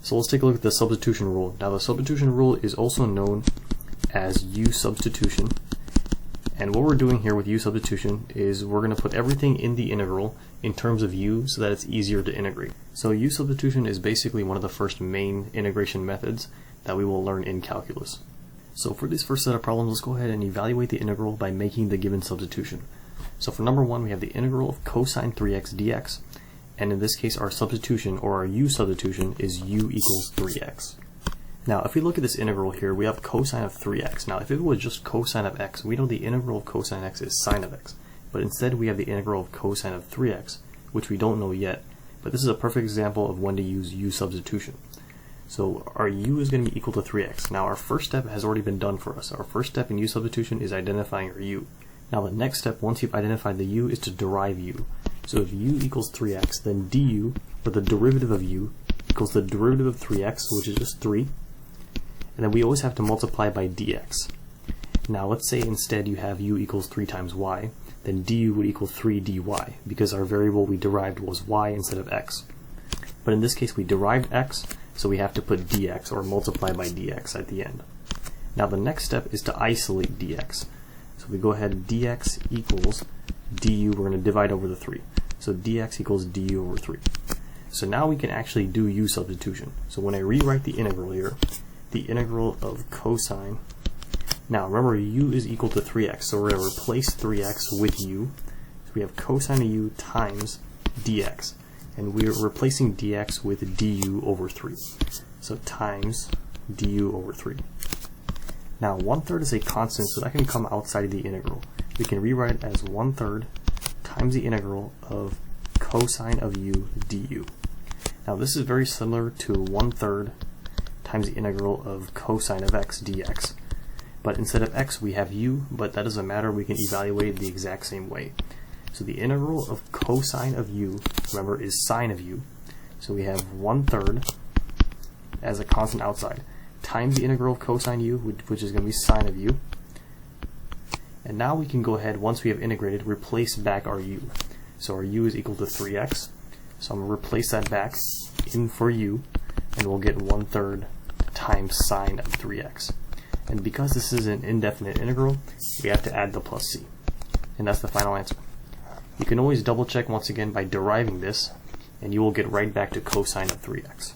So let's take a look at the substitution rule. Now the substitution rule is also known as u-substitution. And what we're doing here with u-substitution is we're going to put everything in the integral in terms of u so that it's easier to integrate. So u-substitution is basically one of the first main integration methods that we will learn in calculus. So for this first set of problems, let's go ahead and evaluate the integral by making the given substitution. So for number 1, we have the integral of cosine 3x dx, and in this case our substitution, or our u-substitution, is u equals 3x. Now if we look at this integral here, we have cosine of 3x. Now if it was just cosine of x, we know the integral of cosine x is sine of x, but instead we have the integral of cosine of 3x, which we don't know yet, but this is a perfect example of when to use u-substitution. So our u is going to be equal to 3x. Now our first step has already been done for us. Our first step in u-substitution is identifying our u. Now the next step, once you've identified the u, is to derive u. So if u equals 3x, then du, or the derivative of u, equals the derivative of 3x, which is just 3. And then we always have to multiply by dx. Now let's say instead you have u equals 3 times y, then du would equal 3 dy, because our variable we derived was y instead of x. But in this case we derived x, so we have to put dx, or multiply by dx at the end. Now the next step is to isolate dx. So we go ahead, dx equals du, we're going to divide over the 3. So dx equals du over 3. So now we can actually do u substitution. So when I rewrite the integral here, the integral of cosine, now remember u is equal to 3x, so we're going to replace 3x with u. So we have cosine of u times dx, and we're replacing dx with du over 3. So times du over 3. Now 1/3 is a constant, so that can come outside of the integral. We can rewrite it as 1/3 times the integral of cosine of u du. Now this is very similar to 1/3 times the integral of cosine of x dx. But instead of x we have u, but that doesn't matter, we can evaluate it the exact same way. So the integral of cosine of u, remember, is sine of u. So we have 1/3 as a constant outside, times the integral of cosine u, which is going to be sine of u. And now we can go ahead, once we have integrated, replace back our u. So our u is equal to 3x. So I'm going to replace that back in for u, and we'll get 1/3 times sine of 3x. And because this is an indefinite integral, we have to add the plus c. And that's the final answer. You can always double check once again by deriving this, and you will get right back to cosine of 3x.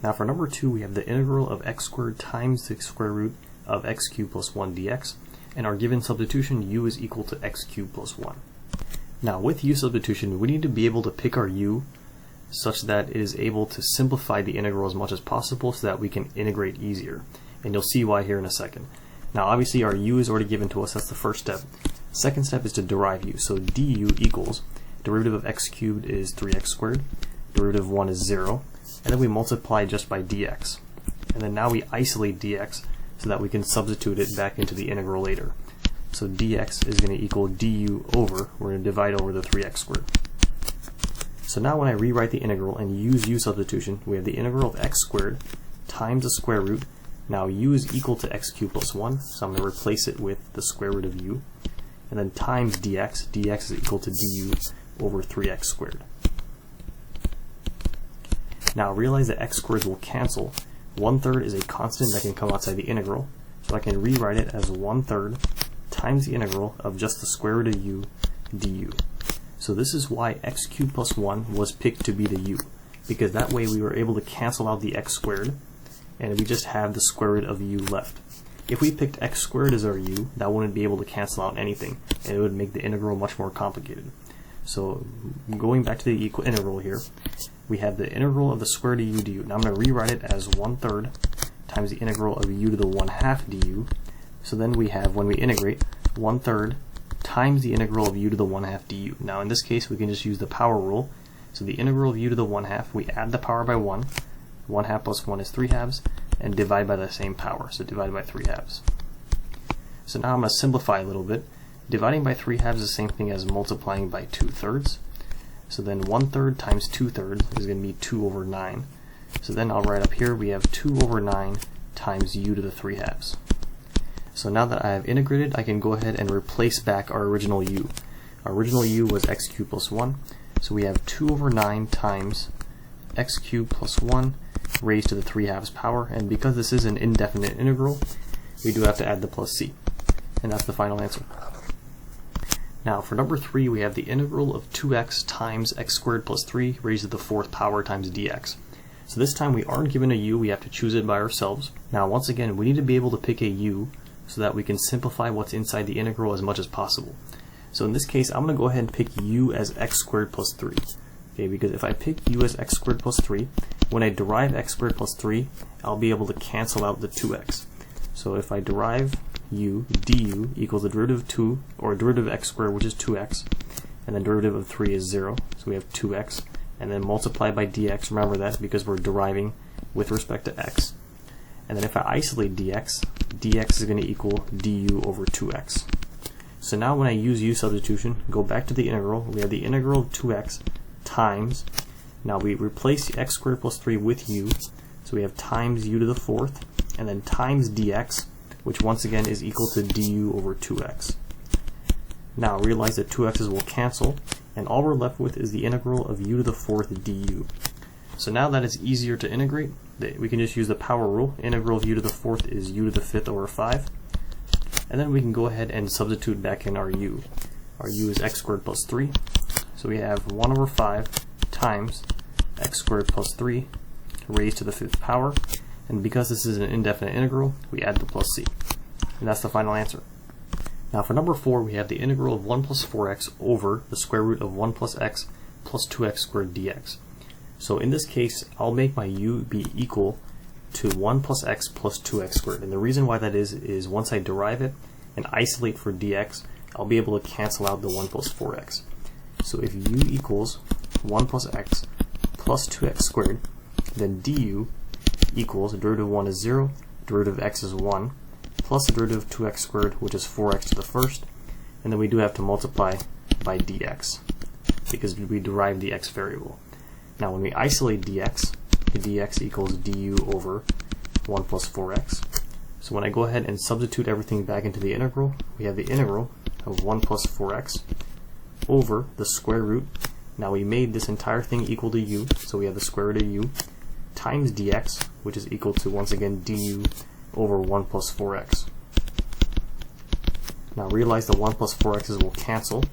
Now for number 2, we have the integral of x squared times the square root of x cubed plus 1 dx, and our given substitution u is equal to x cubed plus 1. Now with u substitution, we need to be able to pick our u such that it is able to simplify the integral as much as possible so that we can integrate easier. And you'll see why here in a second. Now obviously our u is already given to us, that's the first step. Second step is to derive u. So du equals, derivative of x cubed is 3x squared, derivative of 1 is 0, and then we multiply just by dx. And then now we isolate dx so that we can substitute it back into the integral later. So dx is going to equal du over, we're going to divide over the 3x squared. So now when I rewrite the integral and use u substitution, we have the integral of x squared times the square root. Now u is equal to x cubed plus 1, so I'm going to replace it with the square root of u. And then times dx, dx is equal to du over 3x squared. Now realize that x squareds will cancel. 1/3 is a constant that can come outside the integral, so I can rewrite it as 1/3 times the integral of just the square root of u du. So this is why x cubed plus 1 was picked to be the u, because that way we were able to cancel out the x squared, and we just have the square root of u left. If we picked x squared as our u, that wouldn't be able to cancel out anything, and it would make the integral much more complicated. So going back to the equal integral here, we have the integral of the square root of u du. Now I'm going to rewrite it as 1/3 times the integral of u to the 1/2 du. So then we have, when we integrate, 1/3 times the integral of u to the 1/2 du. Now in this case we can just use the power rule. So the integral of u to the 1/2, we add the power by 1. 1/2 plus 1 is 3/2, and divide by the same power, so divided by 3/2. So now I'm going to simplify a little bit. Dividing by 3/2 is the same thing as multiplying by 2/3. So then 1/3 times 2/3 is going to be 2 over 9. So then I'll write up here, we have 2 over 9 times u to the 3/2. So now that I have integrated, I can go ahead and replace back our original u. Our original u was x cubed plus 1, so we have 2 over 9 times x cubed plus 1 raised to the 3/2 power, and because this is an indefinite integral, we do have to add the plus c, and that's the final answer. Now for number 3, we have the integral of 2x times x squared plus 3 raised to the 4th power times dx. So this time we aren't given a u, we have to choose it by ourselves. Now once again, we need to be able to pick a u so that we can simplify what's inside the integral as much as possible. So in this case, I'm going to go ahead and pick u as x squared plus 3. Okay, because if I pick u as x squared plus 3, when I derive x squared plus 3, I'll be able to cancel out the 2x. So if I derive u, du equals the derivative of 2, or derivative of x squared, which is 2x, and then derivative of 3 is 0, so we have 2x, and then multiply by dx, remember that because we're deriving with respect to x. And then if I isolate dx, dx is going to equal du over 2x. So now when I use u substitution, go back to the integral, we have the integral of 2x times, now we replace x squared plus 3 with u, so we have times u to the 4th, and then times dx, which once again is equal to du over 2x. Now realize that 2x's will cancel, and all we're left with is the integral of u to the 4th du. So now that it's easier to integrate, we can just use the power rule. Integral of u to the 4th is u to the 5th over 5. And then we can go ahead and substitute back in our u. Our u is x squared plus 3. So we have 1 over 5 times x squared plus 3 raised to the 5th power. And because this is an indefinite integral, we add the plus c. And that's the final answer. Now for number 4, we have the integral of 1 plus 4x over the square root of 1 plus x plus 2x squared dx. So in this case, I'll make my u be equal to 1 plus x plus 2x squared. And the reason why that is once I derive it and isolate for dx, I'll be able to cancel out the 1 plus 4x. So if u equals 1 plus x plus 2x squared, then du equals the derivative of 1 is 0, derivative of x is 1, plus the derivative of 2x squared, which is 4x to the 1st, and then we do have to multiply by dx, because we derived the x variable. Now when we isolate dx, the dx equals du over 1 plus 4x. So when I go ahead and substitute everything back into the integral, we have the integral of 1 plus 4x over the square root. Now we made this entire thing equal to u, so we have the square root of u, times dx, which is equal to, once again, du over 1 plus 4x. Now realize the 1 plus 4x's will cancel,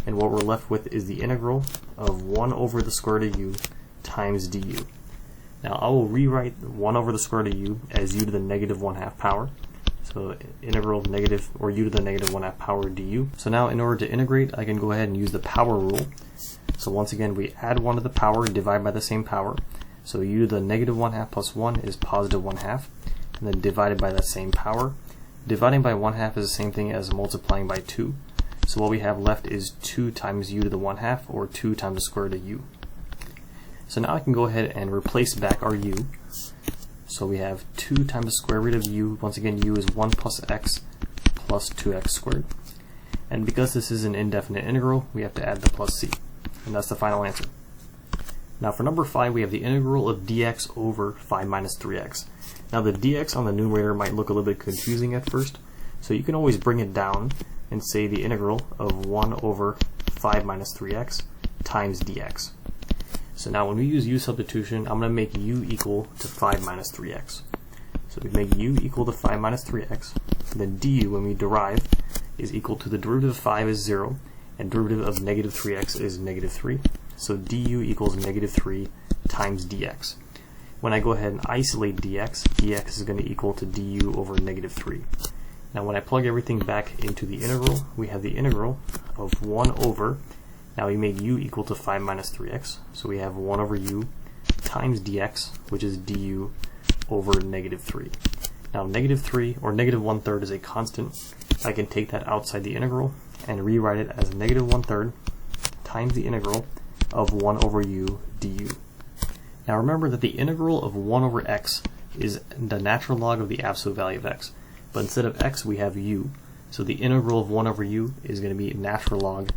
and what we're left with is the integral of 1 over the square root of u times du. Now I will rewrite 1 over the square root of u as u to the negative 1/2 power. So integral of negative, or u to the negative 1/2 power du. So now in order to integrate, I can go ahead and use the power rule. So once again, we add 1 to the power and divide by the same power. So u to the negative 1/2 plus 1 is positive 1/2, and then divided by that same power. Dividing by 1/2 is the same thing as multiplying by 2. So what we have left is 2 times u to the 1/2, or 2 times the square root of u. So now I can go ahead and replace back our u. So we have 2 times the square root of u. Once again, u is 1 plus x plus 2x squared. And because this is an indefinite integral, we have to add the plus c. And that's the final answer. Now for number 5, we have the integral of dx over 5 minus 3x. Now the dx on the numerator might look a little bit confusing at first, so you can always bring it down and say the integral of 1 over 5 minus 3x times dx. So now when we use u substitution, I'm going to make u equal to 5 minus 3x. So we make u equal to 5 minus 3x, and then du, when we derive, is equal to the derivative of 5 is 0, and derivative of negative 3x is negative 3. So du equals negative 3 times dx. When I go ahead and isolate dx, dx is going to equal to du over negative 3. Now when I plug everything back into the integral, we have the integral of 1 over, now we made u equal to 5 minus 3x, so we have 1 over u times dx, which is du over negative 3. Now negative 3, or negative 1/3, is a constant. I can take that outside the integral and rewrite it as negative 1/3 times the integral of 1 over u du. Now remember that the integral of 1 over x is the natural log of the absolute value of x. But instead of x, we have u. So the integral of 1 over u is going to be natural log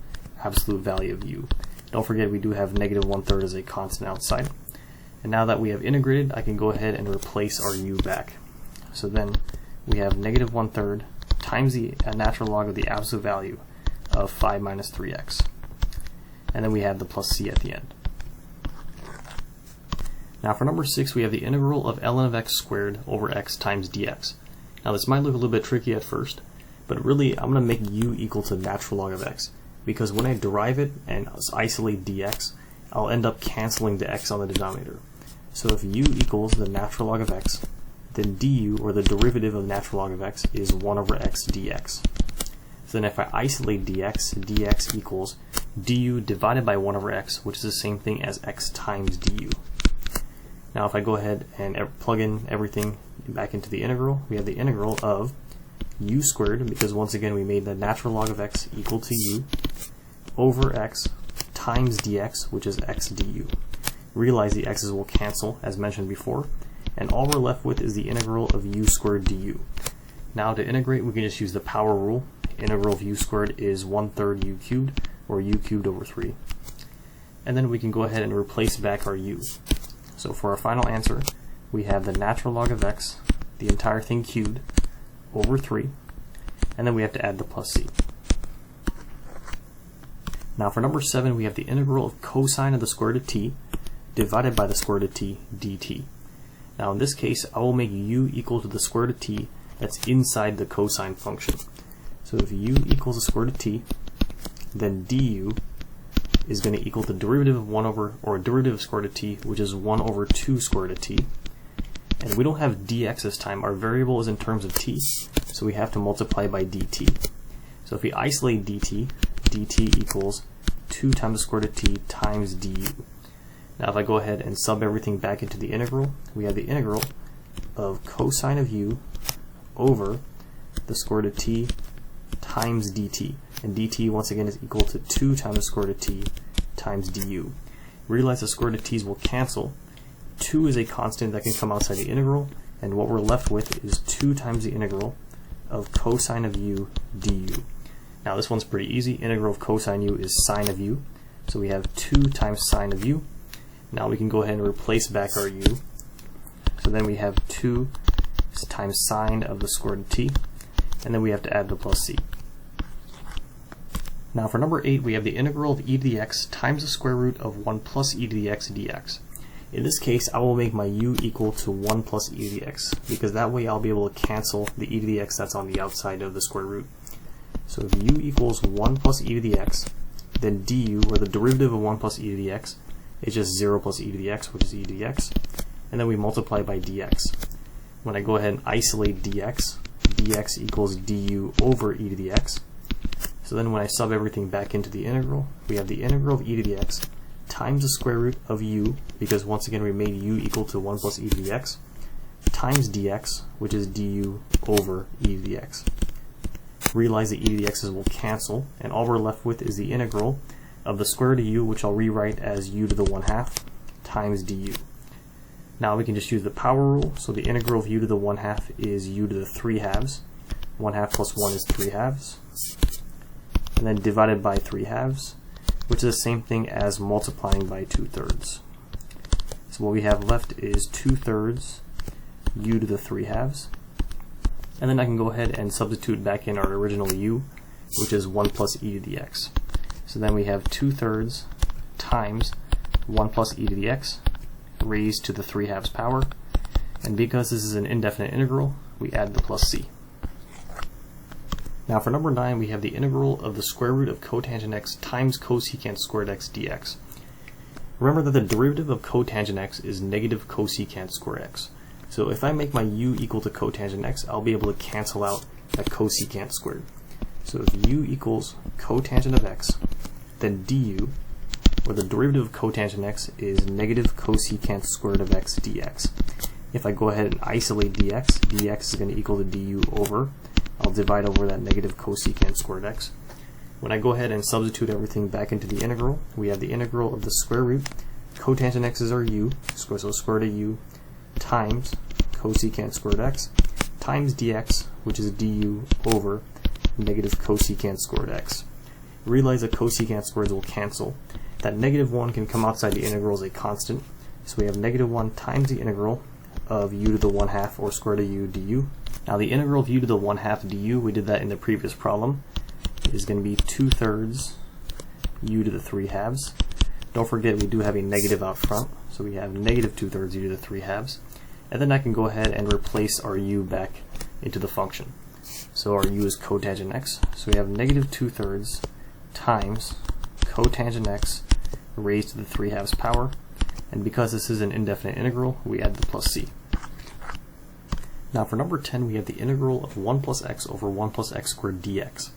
absolute value of u. Don't forget, we do have negative 1/3 as a constant outside. And now that we have integrated, I can go ahead and replace our u back. So then we have negative 1/3 times the natural log of the absolute value of 5 minus 3x. And then we have the plus c at the end. Now for number 6, we have the integral of ln of x squared over x times dx. Now this might look a little bit tricky at first, but really I'm going to make u equal to natural log of x, because when I derive it and isolate dx, I'll end up canceling the x on the denominator. So if u equals the natural log of x, then du, or the derivative of natural log of x, is 1 over x dx. So then if I isolate dx, dx equals du divided by 1 over x, which is the same thing as x times du. Now if I go ahead and plug in everything back into the integral, we have the integral of u squared, because once again we made the natural log of x equal to u, over x times dx, which is x du. Realize the x's will cancel, as mentioned before, and all we're left with is the integral of u squared du. Now to integrate, we can just use the power rule. Integral of u squared is 1/3 u cubed, or u cubed over 3. And then we can go ahead and replace back our u. So for our final answer, we have the natural log of x, the entire thing cubed, over 3, and then we have to add the plus c. Now for number 7, we have the integral of cosine of the square root of t divided by the square root of t dt. Now in this case, I will make u equal to the square root of t that's inside the cosine function. So if u equals the square root of t, then du is going to equal the derivative of 1 over, or derivative of square root of t, which is 1 over 2 square root of t. And we don't have dx this time, our variable is in terms of t, so we have to multiply by dt. So if we isolate dt, dt equals 2 times the square root of t times du. Now if I go ahead and sub everything back into the integral, we have the integral of cosine of u over the square root of t times dt. And dt once again is equal to 2 times the square root of t times du. Realize the square root of t's will cancel. 2 is a constant that can come outside the integral, and what we're left with is 2 times the integral of cosine of u du. Now this one's pretty easy. Integral of cosine u is sine of u. So we have 2 times sine of u. Now we can go ahead and replace back our u. So then we have 2 times sine of the square root of t, and then we have to add the plus c. Now for number 8, we have the integral of e to the x times the square root of 1 plus e to the x dx. In this case, I will make my u equal to 1 plus e to the x, because that way I'll be able to cancel the e to the x that's on the outside of the square root. So if u equals 1 plus e to the x, then du, or the derivative of 1 plus e to the x, is just 0 plus e to the x, which is e to the x, and then we multiply by dx. When I go ahead and isolate dx, dx equals du over e to the x. So then when I sub everything back into the integral, we have the integral of e to the x times the square root of u, because once again we made u equal to 1 plus e to the x, times dx, which is du over e to the x. Realize the e to the x's will cancel, and all we're left with is the integral of the square root of u, which I'll rewrite as u to the 1/2, times du. Now we can just use the power rule, so the integral of u to the 1/2 is u to the 3/2. 1/2 plus 1 is 3/2. And then divided by 3/2, which is the same thing as multiplying by 2/3. So what we have left is 2/3 u to the 3/2. And then I can go ahead and substitute back in our original u, which is 1 plus e to the x. So then we have 2/3 times 1 plus e to the x raised to the 3/2 power. And because this is an indefinite integral, we add the plus c. Now for number 9, we have the integral of the square root of cotangent x times cosecant squared x dx. Remember that the derivative of cotangent x is negative cosecant squared x. So if I make my u equal to cotangent x, I'll be able to cancel out that cosecant squared. So if u equals cotangent of x, then du, or the derivative of cotangent x, is negative cosecant squared of x dx. If I go ahead and isolate dx, dx is going to equal to du over, I'll divide over that negative cosecant squared x. When I go ahead and substitute everything back into the integral, we have the integral of the square root, cotangent x is our u, so square root of u, times cosecant squared x, times dx, which is du over negative cosecant squared x. Realize that cosecant squareds will cancel. That negative 1 can come outside the integral as a constant, so we have negative 1 times the integral of u to the 1/2, or square root of u du. Now the integral of u to the 1/2 du, we did that in the previous problem, is going to be 2/3 u to the 3/2. Don't forget we do have a negative out front, so we have negative 2/3 u to the 3 halves. And then I can go ahead and replace our u back into the function. So our u is cotangent x, so we have negative 2/3 times cotangent x raised to the 3 halves power, and because this is an indefinite integral, we add the plus c. Now for number 10, we have the integral of 1 plus x over 1 plus x squared dx.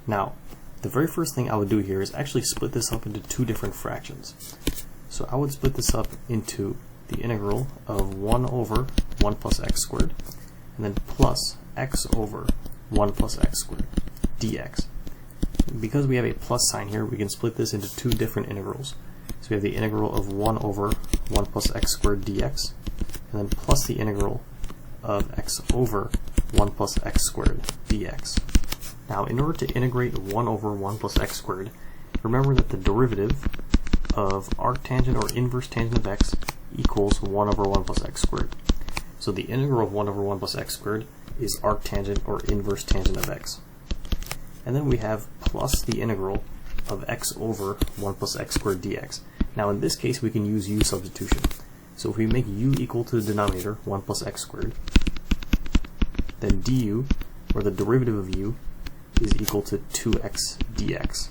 Now, the very first thing I would do here is actually split this up into two different fractions. So I would split this up into the integral of 1 over 1 plus x squared, and then plus x over 1 plus x squared dx. Because we have a plus sign here, we can split this into two different integrals. So we have the integral of 1 over 1 plus x squared dx, and then plus the integral of x over 1 plus x squared dx. Now, in order to integrate 1 over 1 plus x squared, remember that the derivative of arctangent or inverse tangent of x equals 1 over 1 plus x squared. So the integral of 1 over 1 plus x squared is arctangent or inverse tangent of x. And then we have plus the integral of x over 1 plus x squared dx. Now in this case we can use u substitution. So if we make u equal to the denominator, 1 plus x squared, then du, or the derivative of u, is equal to 2x dx.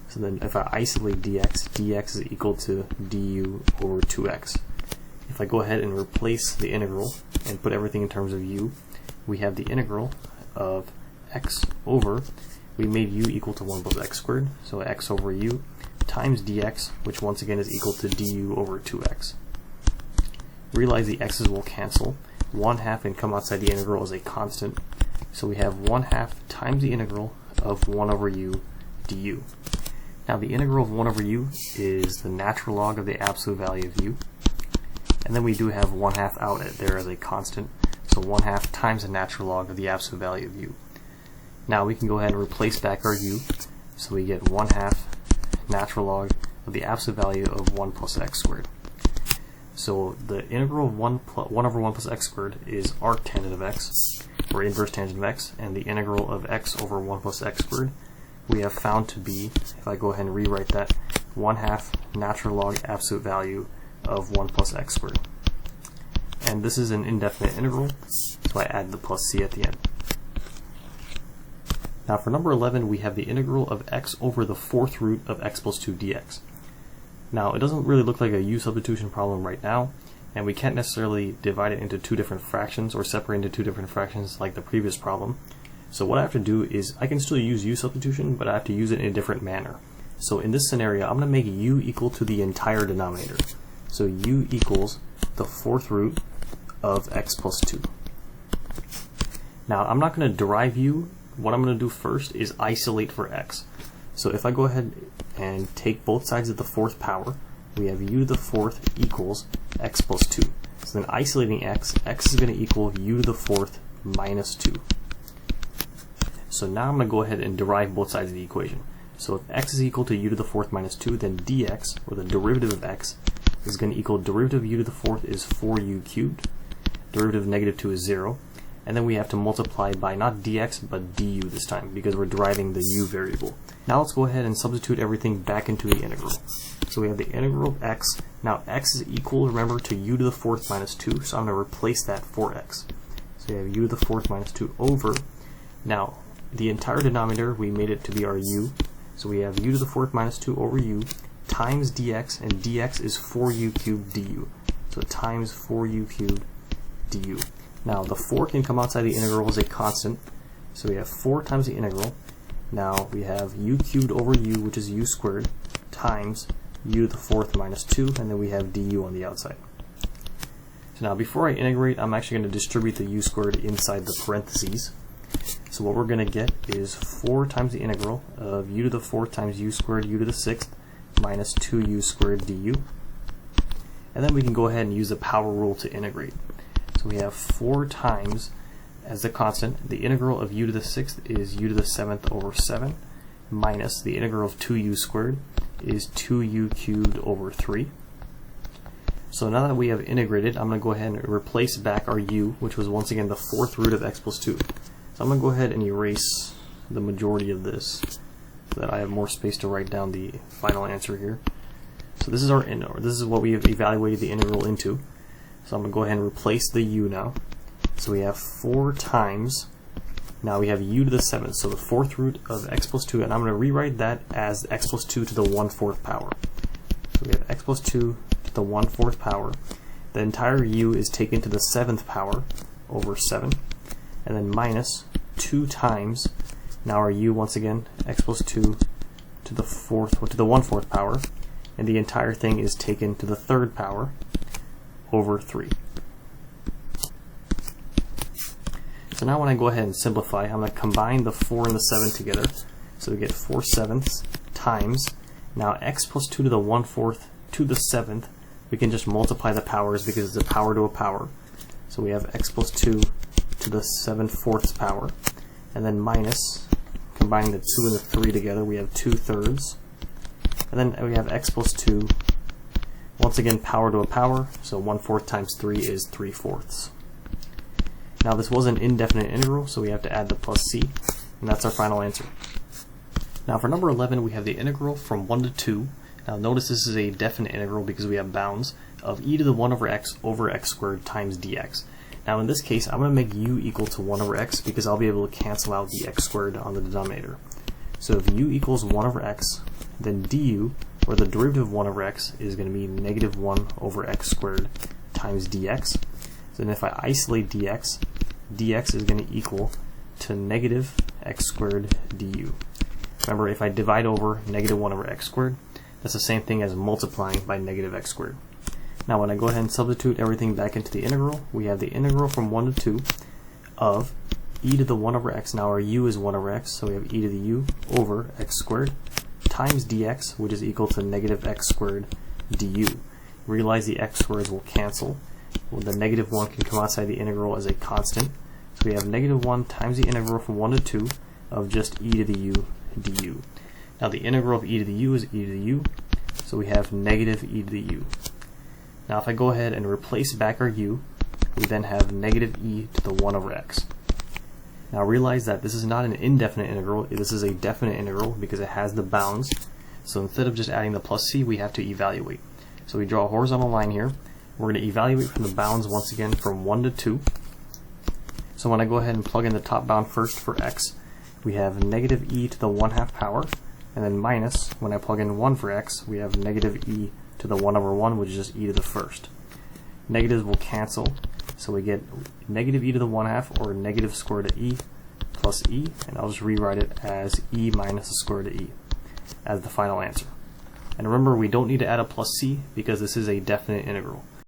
So then if I isolate dx, dx is equal to du over 2x. If I go ahead and replace the integral and put everything in terms of u, we have the integral of x over, we made u equal to 1 plus x squared, so x over u times dx, which once again is equal to du over 2x. Realize the x's will cancel. 1/2 and come outside the integral is a constant, so we have 1/2 times the integral of 1 over u du. Now the integral of 1 over u is the natural log of the absolute value of u, and then we do have 1/2 out there as a constant, so 1/2 times the natural log of the absolute value of u. Now we can go ahead and replace back our u, so we get 1/2 natural log of the absolute value of 1 plus x squared. So the integral of 1 over 1 plus x squared is arctangent of x, or inverse tangent of x, and the integral of x over 1 plus x squared we have found to be, if I go ahead and rewrite that, 1/2 natural log absolute value of 1 plus x squared. And this is an indefinite integral, so I add the plus c at the end. Now for number 11, we have the integral of x over the 4th root of x plus 2 dx. Now it doesn't really look like a u substitution problem right now, and we can't necessarily divide it into two different fractions or separate into two different fractions like the previous problem. So what I have to do is I can still use u substitution, but I have to use it in a different manner. So in this scenario, I'm going to make u equal to the entire denominator. So u equals the 4th root of x plus 2. Now I'm not going to derive u. What I'm going to do first is isolate for x. So if I go ahead and take both sides of the 4th power, we have u to the 4th equals x plus 2. So then isolating x is going to equal u to the 4th minus 2. So now I'm going to go ahead and derive both sides of the equation. So if x is equal to u to the 4th minus 2, then dx, or the derivative of x, is going to equal derivative of u to the 4th is 4u cubed, derivative of negative 2 is 0, and then we have to multiply by not dx but du this time because we're deriving the u variable. Now let's go ahead and substitute everything back into the integral. So we have the integral of x. Now x is equal, remember, to u to the 4th minus 2, so I'm going to replace that for x. So we have u to the 4th minus 2 over, now the entire denominator we made it to be our u, so we have u to the 4th minus 2 over u times dx, and dx is 4u cubed du. So times 4u cubed du. Now the 4 can come outside the integral as a constant, so we have 4 times the integral. Now we have u cubed over u, which is u squared, times u to the 4th minus 2, and then we have du on the outside. So now before I integrate, I'm actually going to distribute the u squared inside the parentheses. So what we're going to get is 4 times the integral of u to the 4th times u squared u to the 6th minus 2u squared du. And then we can go ahead and use the power rule to integrate. So we have 4 times, as the constant, the integral of u to the 6th is u to the 7th over 7, minus the integral of 2u squared is 2u cubed over 3. So now that we have integrated, I'm going to go ahead and replace back our u, which was once again the 4th root of x plus 2. So I'm going to go ahead and erase the majority of this so that I have more space to write down the final answer here. So this is our this is what we have evaluated the integral into. So I'm going to go ahead and replace the u now. So we have 4 times, now we have u to the 7th, so the 4th root of x plus 2, and I'm going to rewrite that as x plus 2 to the 1/4 power. So we have x plus 2 to the 1/4 power. The entire u is taken to the 7th power over 7, and then minus 2 times, now our u once again, x plus 2 to the 1/4 power, and the entire thing is taken to the 3rd power over 3. So now when I go ahead and simplify, I'm going to combine the 4 and the 7 together. So we get 4/7 times, now x plus 2 to the 1/4 to the 7th, we can just multiply the powers because it's a power to a power. So we have x plus 2 to the 7/4 power, and then minus, combining the 2 and the 3 together, we have 2/3. And then we have x plus 2, once again power to a power, so 1/4 times 3 is 3/4. Now this was an indefinite integral, so we have to add the plus c, and that's our final answer. Now for number 11, we have the integral from 1 to 2. Now notice this is a definite integral because we have bounds of e to the 1 over x squared times dx. Now in this case, I'm going to make u equal to 1 over x because I'll be able to cancel out the x squared on the denominator. So if u equals 1 over x, then du, or the derivative of 1 over x, is going to be negative 1 over x squared times dx. So then if I isolate dx, dx is going to equal to negative x squared du. Remember, if I divide over negative 1 over x squared, that's the same thing as multiplying by negative x squared. Now when I go ahead and substitute everything back into the integral, we have the integral from 1 to 2 of e to the 1 over x. Now our u is 1 over x, so we have e to the u over x squared times dx, which is equal to negative x squared du. Realize the x squareds will cancel. Well, the negative 1 can come outside the integral as a constant. So we have negative 1 times the integral from 1 to 2 of just e to the u du. Now the integral of e to the u is e to the u, so we have negative e to the u. Now if I go ahead and replace back our u, we then have negative e to the 1 over x. Now realize that this is not an indefinite integral, this is a definite integral because it has the bounds. So instead of just adding the plus c, we have to evaluate. So we draw a horizontal line here. We're going to evaluate from the bounds once again from 1 to 2. So when I go ahead and plug in the top bound first for x, we have negative e to the 1/2 power, and then minus, when I plug in 1 for x, we have negative e to the 1 over 1, which is just e to the 1st. Negatives will cancel, so we get negative e to the 1/2, or negative square root of e, plus e, and I'll just rewrite it as e minus the square root of e as the final answer. And remember, we don't need to add a plus c because this is a definite integral.